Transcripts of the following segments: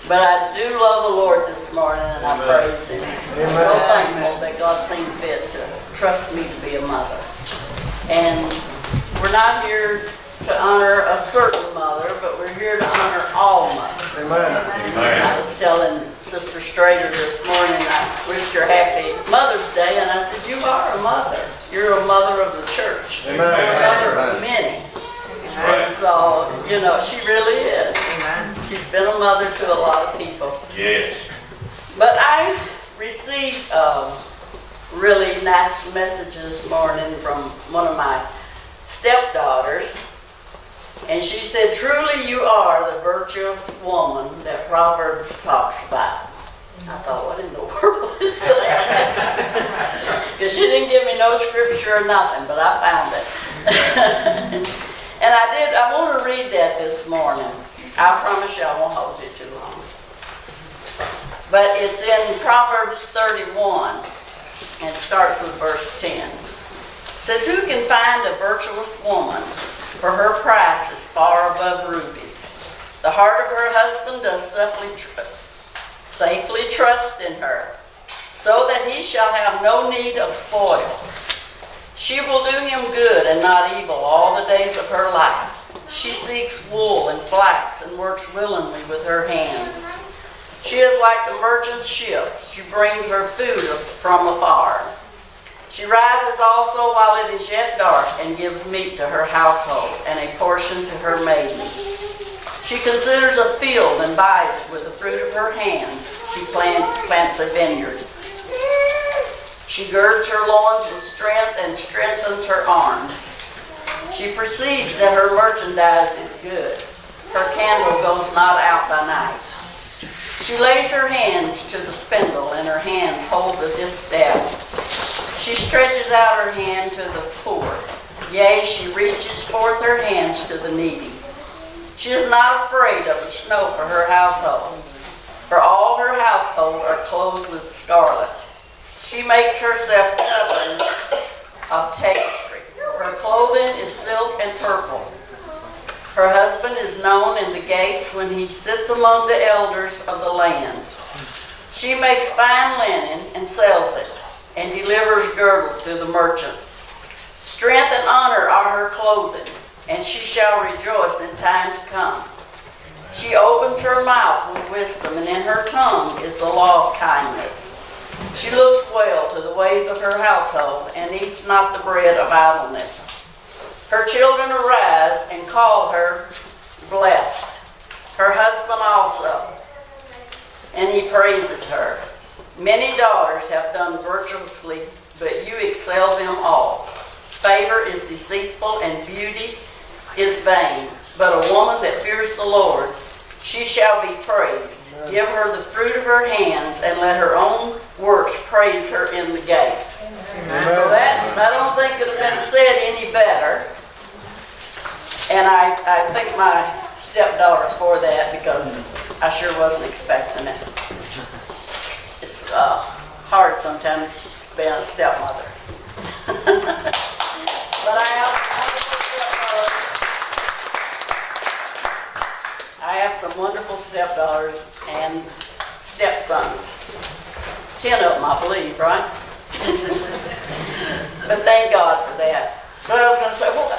But I do love the Lord this morning, and I praise Him. I'm so thankful that God seen fit to trust me to be a mother. And we're not here to honor a certain mother, but we're here to honor all mothers. Amen. I was telling Sister Strader this morning, I wished her happy Mother's Day, and I said, you are a mother. You're a mother of the church. You're a mother of many. And so, you know, she really is. She's been a mother to a lot of people. Yes. But I received really nice messages this morning from one of my stepdaughters. And she said, truly you are the virtuous woman that Proverbs talks about. I thought, what in the world is that? Because she didn't give me no scripture or nothing, but I found it. And I want to read that this morning. I promise you I won't hold you too long. But it's in Proverbs 31, and it starts with verse 10. It says, who can find a virtuous woman? For her price is far above rubies. The heart of her husband does safely trust in her, so that he shall have no need of spoil. She will do him good and not evil all the days of her life. She seeks wool and flax and works willingly with her hands. She is like the merchant ships. She brings her food from afar. She rises also while it is yet dark and gives meat to her household and a portion to her maidens. She considers a field and buys it with the fruit of her hands. She plants a vineyard. She girds her loins with strength and strengthens her arms. She perceives that her merchandise is good. Her candle goes not out by night. She lays her hands to the spindle, and her hands hold the distaff. She stretches out her hand to the poor. Yea, she reaches forth her hands to the needy. She is not afraid of the snow for her household, for all her household are clothed with scarlet. She makes herself covered of tapestry. Her clothing is silk and purple. Her husband is known in the gates when he sits among the elders of the land. She makes fine linen and sells it, and delivers girdles to the merchant. Strength and honor are her clothing, and she shall rejoice in time to come. She opens her mouth with wisdom, and in her tongue is the law of kindness. She looks well to the ways of her household, and eats not the bread of idleness. Her children arise and call her blessed, her husband also, and he praises her. Many daughters have done virtuously, but you excel them all. Favor is deceitful, and beauty is vain. But a woman that fears the Lord, she shall be praised. Give her the fruit of her hands, and let her own works praise her in the gates. So that, I don't think could have been said any better. And I thank my stepdaughter for that, because I sure wasn't expecting it. It's hard sometimes being a stepmother. But I have some wonderful stepdaughters and stepsons. 10 of them, I believe, right? But thank God for that. But I was going to say, well,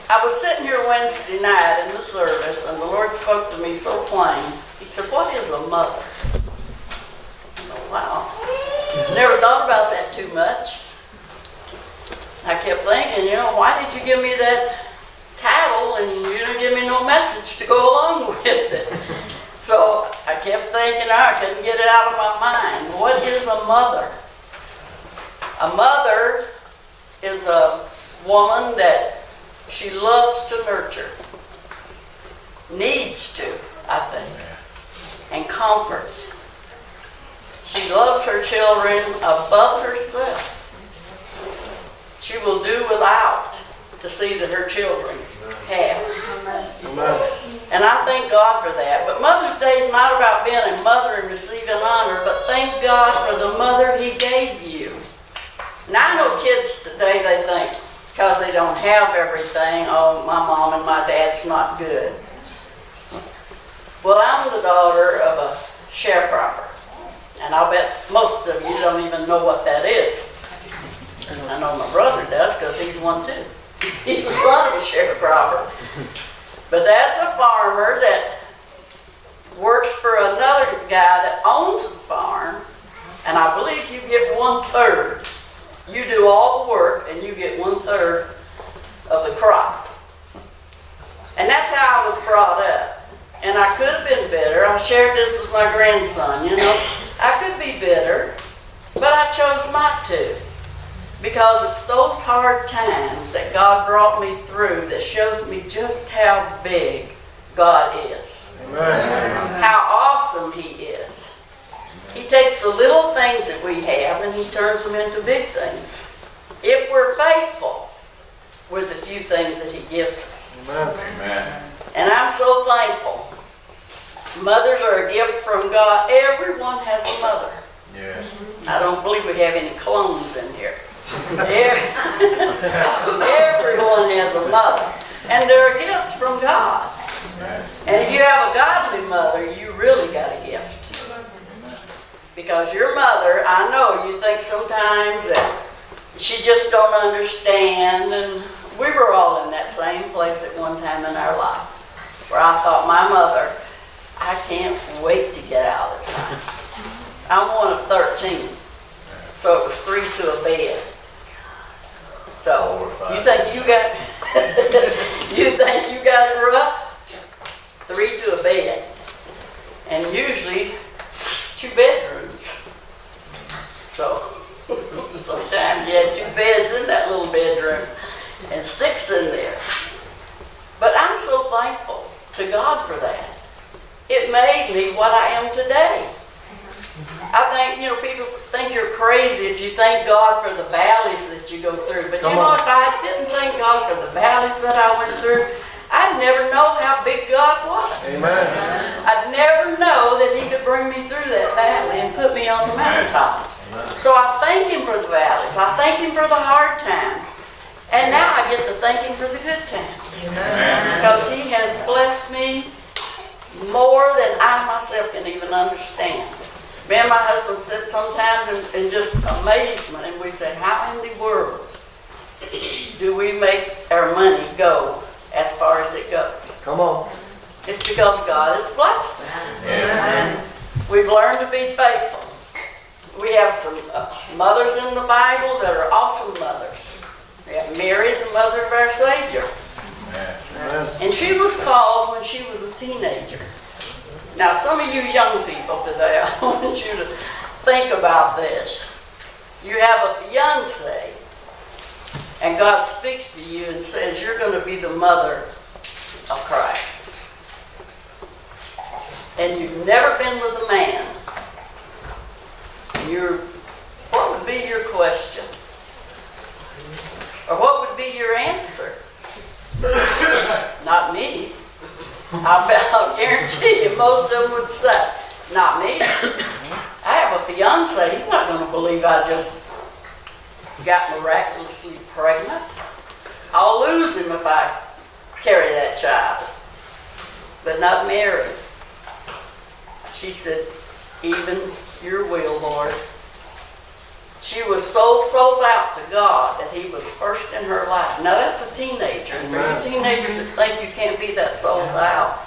I was sitting here Wednesday night in the service, and the Lord spoke to me so plain. He said, what is a mother? Oh, wow. Never thought about that too much. I kept thinking, why did you give me that title and you didn't give me no message to go along with it? So I kept thinking, I couldn't get it out of my mind. What is a mother? A mother is a woman that she loves to nurture, needs to, I think, and comfort. She loves her children above herself. She will do without to see that her children have. And I thank God for that. But Mother's Day is not about being a mother and receiving honor, but thank God for the mother He gave you. Now I know kids today, they think, because they don't have everything, oh, my mom and my dad's not good. Well, I'm the daughter of a sharecropper. And I'll bet most of you don't even know what that is. I know my brother does because he's one too. He's the son of a sharecropper. But that's a farmer that works for another guy that owns the farm, and I believe you get 1/3. You do all the work and you get 1/3 of the crop. And that's how I was brought up. And I could have been bitter. I shared this with my grandson, you know. I could be bitter, but I chose not to. Because it's those hard times that God brought me through that shows me just how big God is. Amen. How awesome He is. He takes the little things that we have and He turns them into big things. If we're faithful with the few things that He gives us. Amen. And I'm so thankful. Mothers are a gift from God. Everyone has a mother. Yes. I don't believe we have any clones in here. Everyone has a mother. And they're a gift from God. And if you have a godly mother, you really got a gift. Because your mother, I know you think sometimes that she just don't understand. And we were all in that same place at one time in our life. Where I thought, my mother, I can't wait to get out of this house. I'm one of 13. So it was 3 to a bed. So you think you got you think you got it rough? 3 to a bed. And usually 2 bedrooms. So sometimes you had 2 beds in that little bedroom and 6 in there. But I'm so thankful to God for that. It made me what I am today. I think, you know, people think you're crazy if you thank God for the valleys that you go through. But if I didn't thank God for the valleys that I went through, I'd never know how big God was. Amen. I'd never know that He could bring me through that valley and put me on the mountaintop. So I thank Him for the valleys. I thank Him for the hard times. And now I get to thank Him for the good times. Because He has blessed me more than I myself can even understand. Me and my husband sit sometimes in just amazement, and we say, how in the world do we make our money go as far as it goes? Come on. It's because God has blessed us. Amen. We've learned to be faithful. We have some mothers in the Bible that are awesome mothers. We have Mary, the mother of our Savior. Amen. And she was called when she was a teenager. Now, some of you young people today, I want you to think about this. You have a fiancé, and God speaks to you and says, you're going to be the mother of Christ. And you've never been with a man. What would be your question? Or what would be your answer? Not me. I'll guarantee you most of them would say, not me. I have a fiance. He's not going to believe I just got miraculously pregnant. I'll lose him if I carry that child. But not Mary. She said, even your will, Lord. She was so sold out to God that He was first in her life. Now that's a teenager. And for you teenagers that think you can't be that sold out,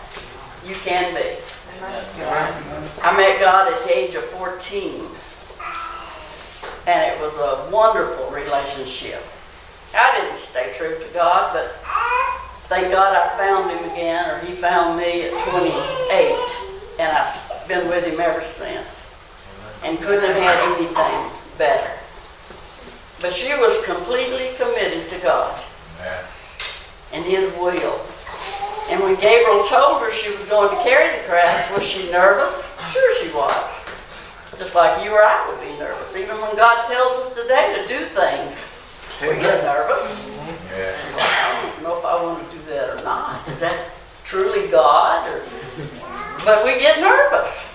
you can be. I met God at the age of 14. And it was a wonderful relationship. I didn't stay true to God, but thank God I found Him again, or He found me at 28. And I've been with Him ever since. And couldn't have had anything better. But she was completely committed to God and His will. And when Gabriel told her she was going to carry the Christ, was she nervous? Sure she was. Just like you or I would be nervous. Even when God tells us today to do things, we get nervous. I don't know if I want to do that or not. Is that truly God? But we get nervous.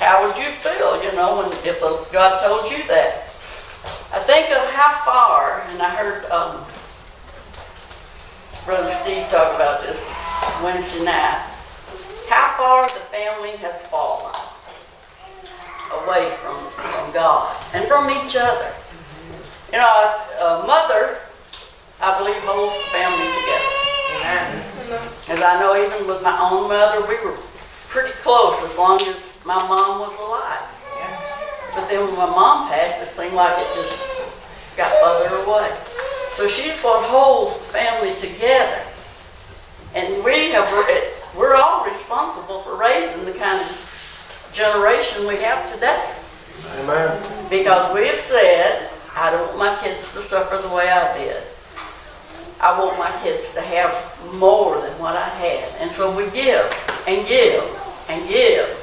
How would you feel, you know, if God told you that? I think of how far, and I heard Brother Steve talk about this Wednesday night, how far the family has fallen. away from God and from each other. You know, a mother, I believe, holds the family together. As I know, even with my own mother, we were pretty close as long as my mom was alive. But then when my mom passed, it seemed like it just got further away. So she's what holds the family together. And we're all responsible for raising the kind of generation we have today. Amen. Because we have said, I don't want my kids to suffer the way I did. I want my kids to have more than what I had. And so we give and give and give.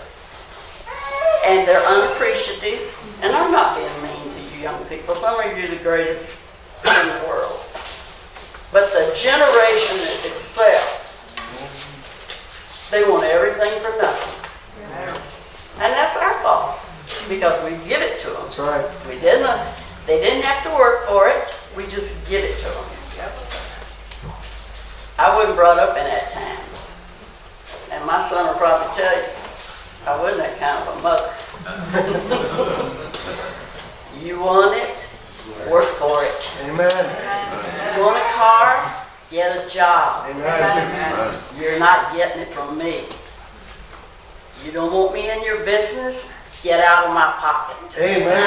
And they're unappreciative. And I'm not being mean to you young people. Some of you are the greatest in the world. But the generation itself, they want everything for nothing. And that's our fault. Because we give it to them. That's right. They didn't have to work for it. We just give it to them. I wasn't brought up in that time. And my son will probably tell you, I wasn't that kind of a mother. You want it, work for it. Amen. You want a car, get a job. Amen. You're not getting it from me. You don't want me in your business? Get out of my pocket. Amen.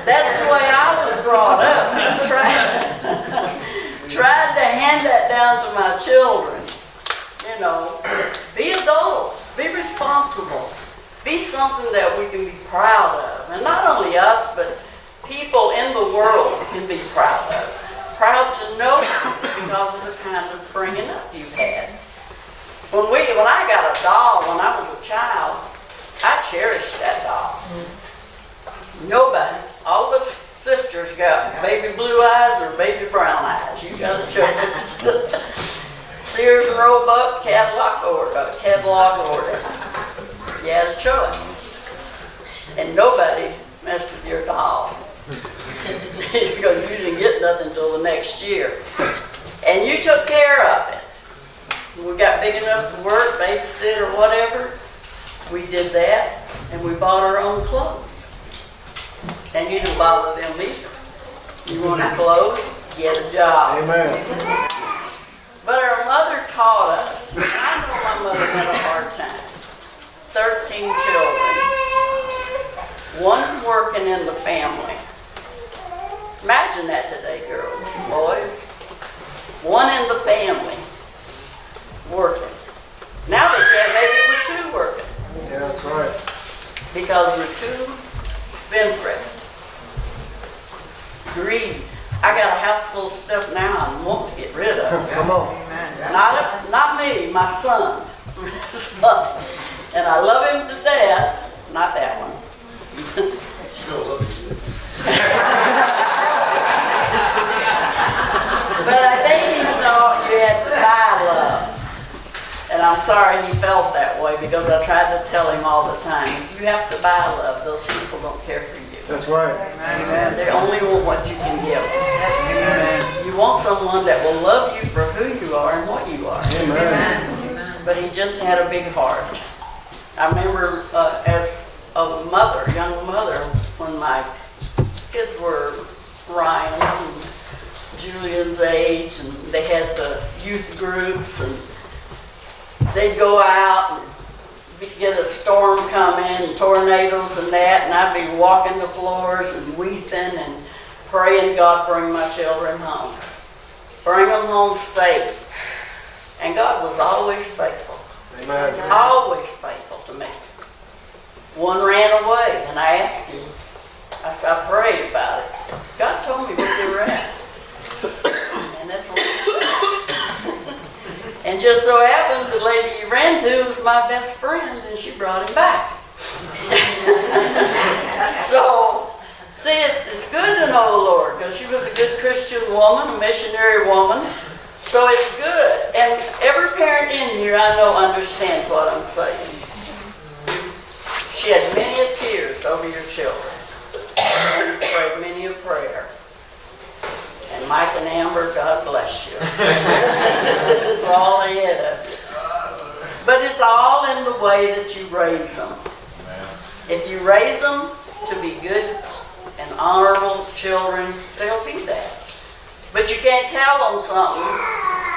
That's the way I was brought up. Tried to hand that down to my children. You know, be adults, be responsible, be something that we can be proud of. And not only us, but people in the world can be proud of. Proud to know you because of the kind of bringing up you've had. When I got a doll when I was a child, I cherished that doll. Nobody, all of us sisters got baby blue eyes or baby brown eyes. You got a choice. Sears and Roebuck catalog order. You had a choice. And nobody messed with your doll. Because you didn't get nothing until the next year. And you took care of it. We got big enough to work, babysit or whatever. We did that, and we bought our own clothes. And you didn't bother them either. You wanted clothes, get a job. Amen. But our mother taught us, and I know my mother had a hard time. 13 children, one working in the family. Imagine that today, girls, boys. One in the family working. Now they can't make it with two working Yeah, that's right. because we're too spendthrift. Greed. I got a house full of stuff now I want to get rid of. Come on. Not me, my son. And I love him to death. Not that one. But I think he thought you had to buy love. And I'm sorry he felt that way because I tried to tell him all the time, if you have to buy love, those people don't care for you. That's right. They only want what you can give them. You want someone that will love you for who you are and what you are. Amen. But he just had a big heart. I remember as a mother, young mother, when my kids were Ryan's and Julian's age, and they had the youth groups, and they'd go out and get a storm coming and tornadoes and that, and I'd be walking the floors and weeping and praying God bring my children home. Bring them home safe. And God was always faithful. Amen. Always faithful to me. One ran away and I asked him, I prayed about it. God told me where they were at. And that's what he said. And just so happened the lady he ran to was my best friend and she brought him back. So, see, it's good to know the Lord because she was a good Christian woman, a missionary woman. So it's good. And every parent in here I know understands what I'm saying. She had many a tears over your children. And prayed many a prayer. And Mike and Amber, God bless you. That's all they had of you. But But it's all in the way that you raise them. Amen. If you raise them to be good and honorable children, they'll be that. But you can't tell them something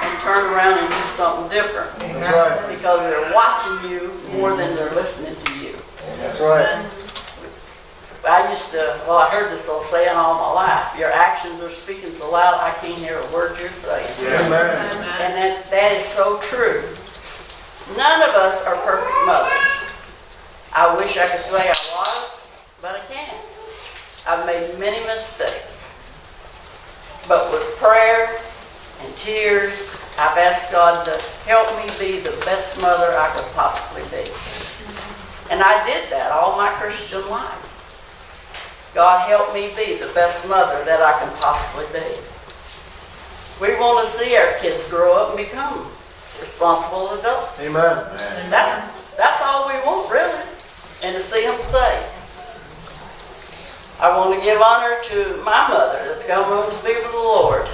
and turn around and do something different. That's right. Because they're watching you more than they're listening to you. That's right. I heard this old saying all my life. Your actions are speaking so loud I can't hear a word you're saying. Amen. And that is so true. None of us are perfect mothers. I wish I could say I was, but I can't. I've made many mistakes. But with prayer and tears, I've asked God to help me be the best mother I could possibly be. And I did that all my Christian life. God help me be the best mother that I can possibly be. We want to see our kids grow up and become responsible adults. Amen. Amen. That's all we want, really, and to see them saved. I want to give honor to my mother that's gone on to be with the Lord.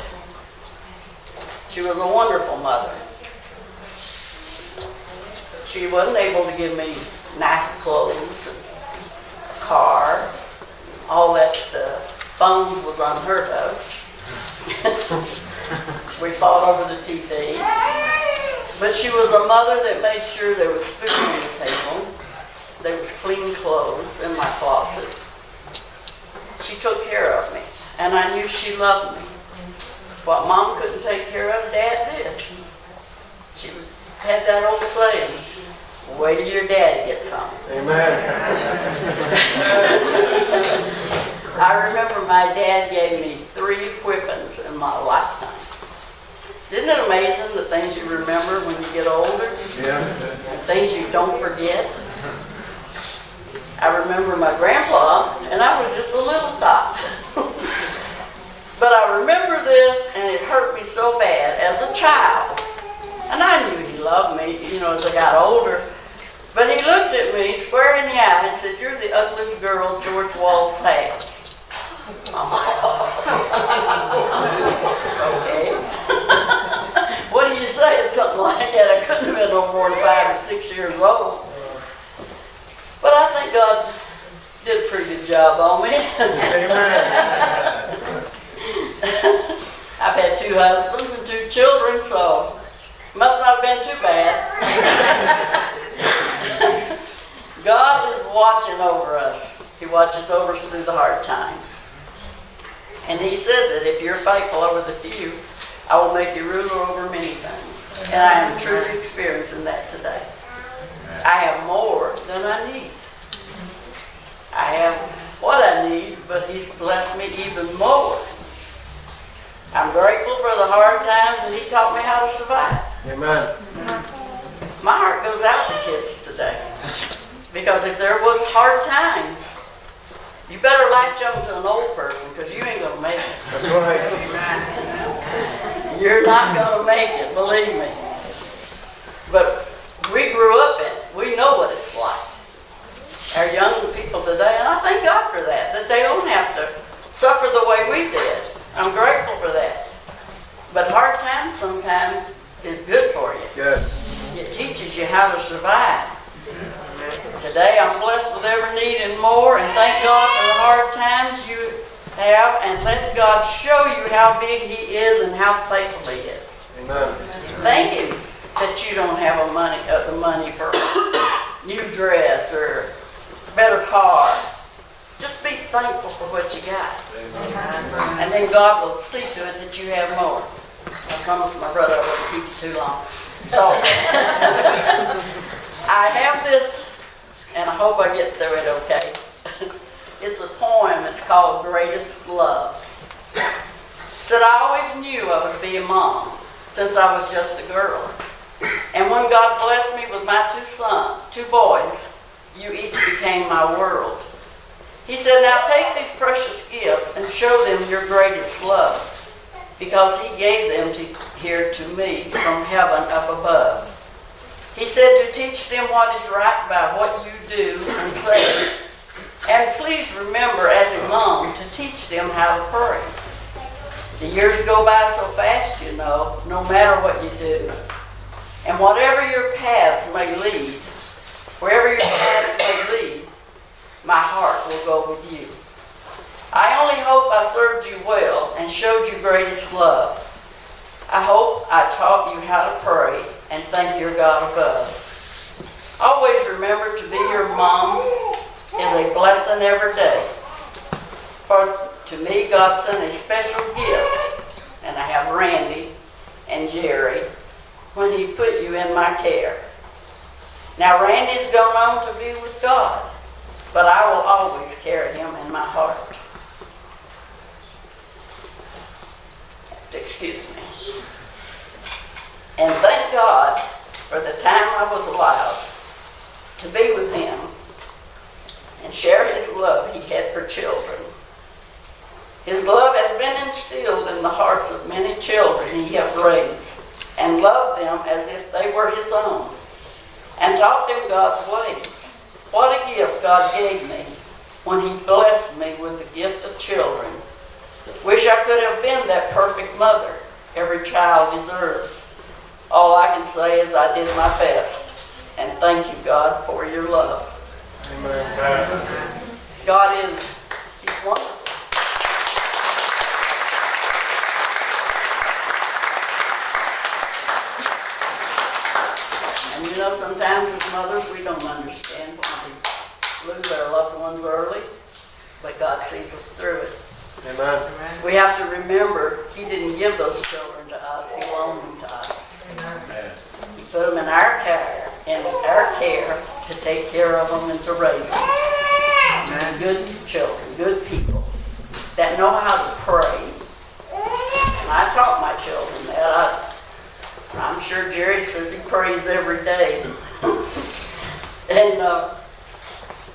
She was a wonderful mother. She wasn't able to give me nice clothes and a car, all that stuff. Phones was unheard of. We fought over the TV. But she was a mother that made sure there was food on the table. There was clean clothes in my closet. She took care of me, and I knew she loved me. What Mom couldn't take care of, Dad did. She had that old saying, wait till your daddy gets home. Amen. I remember my dad gave me 3 whippings in my lifetime. Isn't it amazing the things you remember when you get older? Yeah. And things you don't forget? I remember my grandpa, and I was just a little tot. But I remember this, and it hurt me so bad as a child. And I knew he loved me, as I got older. But he looked at me square in the eye and said, "You're the ugliest girl George Walls has." Okay. What do you say? It's something like that. I couldn't have been no more than 5 or 6 years old. But I think God did a pretty good job on me. Amen. I've had 2 husbands and 2 children, so must not have been too bad. God is watching over us. He watches over us through the hard times. And he says that if you're faithful over the few, I will make you ruler over many things. And I am truly experiencing that today. I have more than I need. I have what I need, but he's blessed me even more. I'm grateful for the hard times that he taught me how to survive. Amen. My heart goes out to kids today. Because if there was hard times, you better latch on to an old person because you ain't going to make it. That's right. You're not going to make it, believe me. But we grew up in it. We know what it's like. Our young people today, and I thank God for that they don't have to suffer the way we did. I'm grateful for that. But hard times sometimes is good for you. Yes. It teaches you how to survive. Today I'm blessed with every need and more, and thank God for the hard times you have, and let God show you how big he is and how faithful he is. Amen. Thank him that you don't have the money for a new dress or better car. Just be thankful for what you got. And then God will see to it that you have more. I promised my brother I wouldn't keep you too long. So, I have this, and I hope I get through it okay. It's a poem. It's called Greatest Love. It said, I always knew I would be a mom since I was just a girl. And when God blessed me with my 2 boys, you each became my world. He said, now take these precious gifts and show them your greatest love, because he gave them here to me from heaven up above. He said to teach them what is right by what you do and say. And please remember as a mom to teach them how to pray. The years go by so fast, no matter what you do. And whatever your paths may lead, wherever your paths may lead, my heart will go with you. I only hope I served you well and showed you greatest love. I hope I taught you how to pray and thank your God above. Always remember to be your mom is a blessing every day. For to me, God sent a special gift, and I have Randy and Jerry, when he put you in my care. Now Randy's gone on to be with God, but I will always carry him in my heart. Excuse me. And thank God for the time I was allowed to be with him and share his love he had for children. His love has been instilled in the hearts of many children he has raised, and loved them as if they were his own, and taught them God's ways. What a gift God gave me when he blessed me with the gift of children. Wish I could have been that perfect mother every child deserves. All I can say is I did my best, and thank you, God, for your love. Amen. God he's wonderful. And you know, sometimes as mothers, we don't understand when we lose our loved ones early, but God sees us through it. Amen. We have to remember He didn't give those children to us, He loaned them to us. Amen. He put them in our care, to take care of them and to raise them. To be good children, good people that know how to pray. And I taught my children that. I'm sure Jerry says he prays every day. And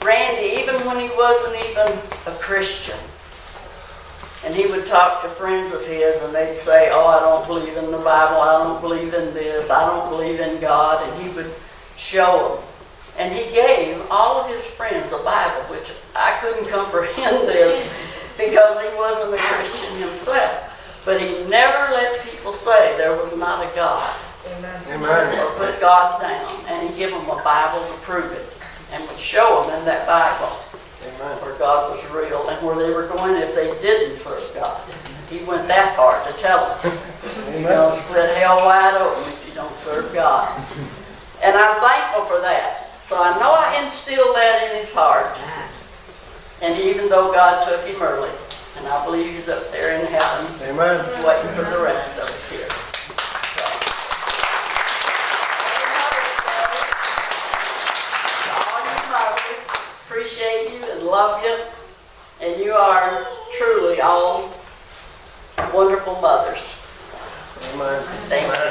Randy, even when he wasn't even a Christian, and he would talk to friends of his and they'd say, oh, I don't believe in the Bible, I don't believe in this, I don't believe in God, and he would show them. And he gave all of his friends a Bible, which I couldn't comprehend this because he wasn't a Christian himself. But he never let people say there was not a God. Amen. Or put God down. And he'd give them a Bible to prove it. And would show them in that Bible Amen. where God was real and where they were going if they didn't serve God. He went that far to tell them. You're going to split hell wide open if you don't serve God. And I'm thankful for that. So I know I instilled that in his heart. And even though God took him early, and I believe he's up there in heaven, Amen. waiting for the rest of us here. So. All you mothers, appreciate you and love you. And you are truly all wonderful mothers. Amen. Thank you.